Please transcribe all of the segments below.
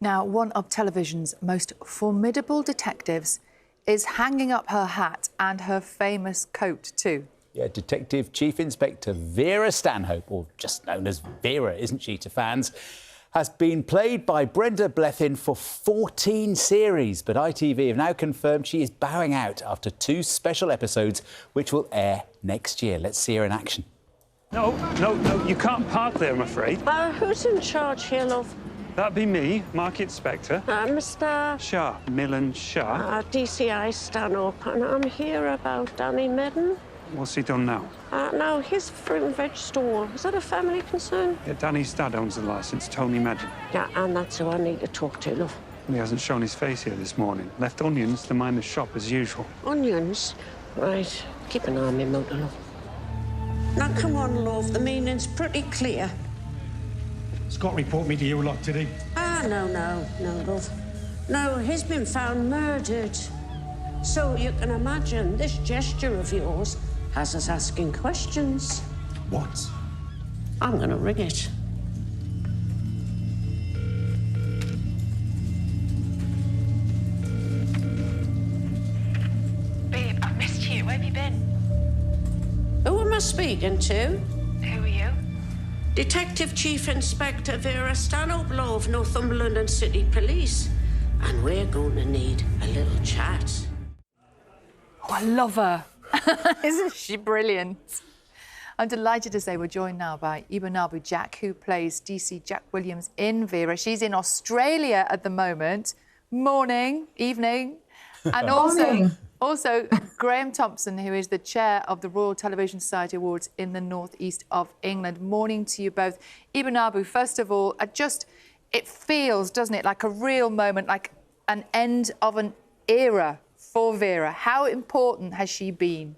Now, one of television's most formidable detectives is hanging up her hat and her famous coat too. Yeah, Detective Chief Inspector Vera Stanhope, or just known as Vera, isn't she, to fans, has been played by Brenda Blethyn for 14 series. But ITV have now confirmed she is bowing out after 2 special episodes, which will air next year. Let's see her in action. No, you can't park there, I'm afraid. Who's in charge here, love? That'd be me, Market Spectre. Mr. Shah, Millen Shah. DCI Stanhope, and I'm here about Danny Medden. What's he done now? Now, his fruit and veg stall, is that a family concern? Yeah, Danny's dad owns the licence, Tony Madden. Yeah, and that's who I need to talk to, love. He hasn't shown his face here this morning. Left onions to mind the shop as usual. Onions? Right, keep an eye on me, motor, love. Now, come on, love, the meaning's pretty clear. Scott report me to you lot, did he? No, love. No, he's been found murdered. So you can imagine this gesture of yours has us asking questions. What? I'm gonna ring it. Babe, I've missed you. Where have you been? Who am I speaking to? Who are you? Detective Chief Inspector Vera Stanhope of Northumberland and City Police. And we're going to need a little chat. Oh, I love her. Isn't she brilliant? I'm delighted to say we're joined now by Ibinabo Jack, who plays DC Jack Williams in Vera. She's in Australia at the moment. Morning, evening. And also Graeme Thompson, who is the chair of the Royal Television Society Awards in the northeast of England. Morning to you both. Ibinabo, first of all, it feels, doesn't it, like a real moment, like an end of an era for Vera. How important has she been?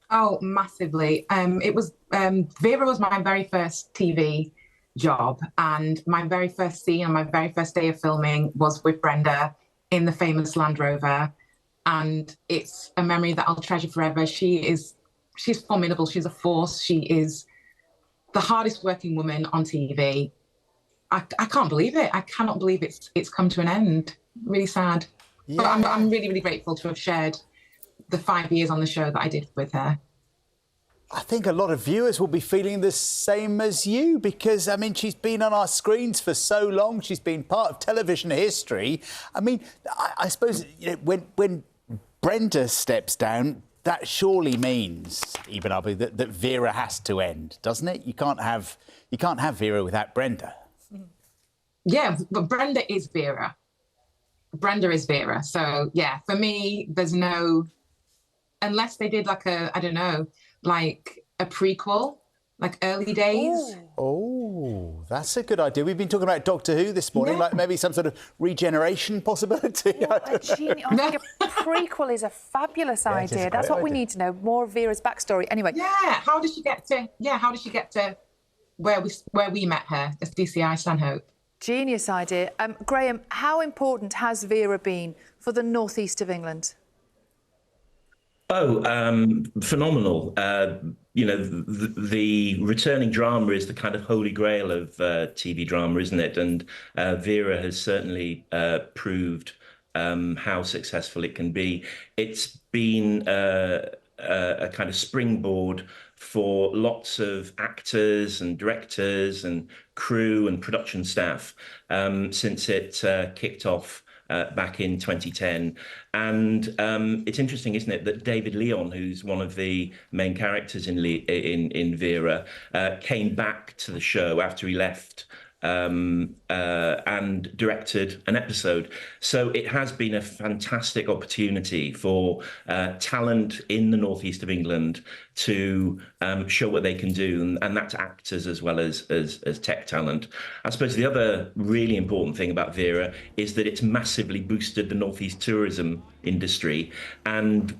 Oh, massively. Vera was my very first TV job, and my very first scene on my very first day of filming was with Brenda in the famous Land Rover, and it's a memory that I'll treasure forever. She's formidable. She's a force. She is the hardest working woman on TV. I can't believe it. I cannot believe it's come to an end. Really sad. Yeah. But I'm really, really grateful to have shared the 5 years on the show that I did with her. I think a lot of viewers will be feeling the same as you because, I mean, she's been on our screens for so long. She's been part of television history. I mean, I suppose when Brenda steps down, that surely means, Ibinabo, that Vera has to end, doesn't it? You can't have Vera without Brenda. Yeah, but Brenda is Vera. Brenda is Vera. So, yeah, for me, there's no... Unless they did like a prequel, like early days. Oh, that's a good idea. We've been talking about Doctor Who this morning, like maybe some sort of regeneration possibility. I think a prequel is a fabulous idea. That's what we need to know, more of Vera's backstory. Anyway. Yeah, how did she get to where we met her as DCI Stanhope? Genius idea. Graeme, how important has Vera been for the northeast of England? Phenomenal. The returning drama is the kind of holy grail of TV drama, isn't it? And Vera has certainly proved how successful it can be. It's been a kind of springboard for lots of actors and directors and crew and production staff since it kicked off back in 2010. And it's interesting, isn't it, that David Leon, who's one of the main characters in Vera, came back to the show after he left and directed an episode. So it has been a fantastic opportunity for talent in the northeast of England to show what they can do, and that's actors as well as tech talent. I suppose the other really important thing about Vera is that it's massively boosted the northeast tourism industry, and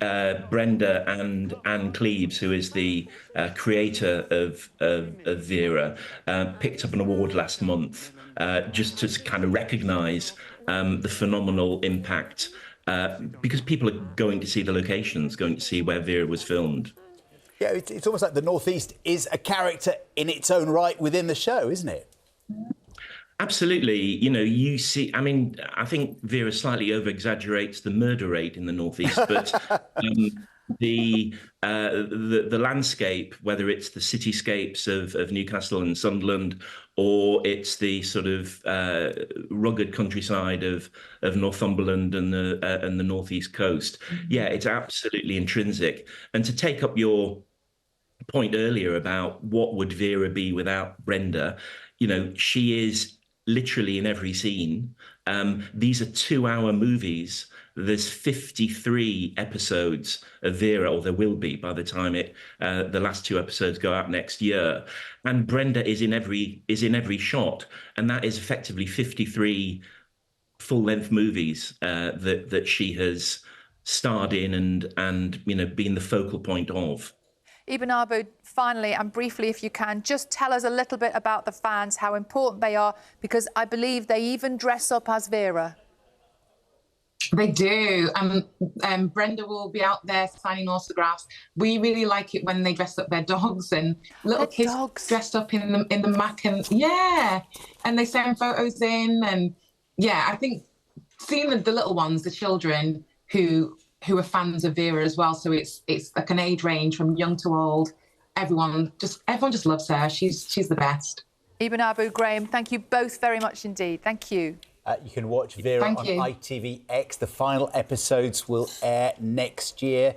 Brenda and Anne Cleves, who is the creator of Vera, picked up an award last month just to kind of recognise the phenomenal impact, because people are going to see the locations, going to see where Vera was filmed. Yeah, it's almost like the North East is a character in its own right within the show, isn't it? Absolutely. You know, you see, I mean, I think Vera slightly over-exaggerates the murder rate in the Northeast, but the landscape, whether it's the cityscapes of Newcastle and Sunderland, or it's the sort of rugged countryside of Northumberland and the Northeast coast, yeah, it's absolutely intrinsic. And to take up your point earlier about what would Vera be without Brenda, you know, she is literally in every scene. These are 2-hour movies. There's 53 episodes of Vera, or there will be by the time the last 2 episodes go out next year. And Brenda is in every shot, and that is effectively 53 full-length movies that she has starred in and you know been the focal point of. Ibinabo, finally and briefly, if you can, just tell us a little bit about the fans, how important they are, because I believe they even dress up as Vera. They do. Brenda will be out there signing autographs. We really like it when they dress up their dogs and little kids dressed up in the Mac, and and they send photos in, and I think seeing the little ones, the children who are fans of Vera as well. So it's like an age range from young to old. Everyone just loves her. She's the best. Ibinabo, Graeme, thank you both very much indeed. Thank you. You can watch Vera on ITVX. The final episodes will air next year.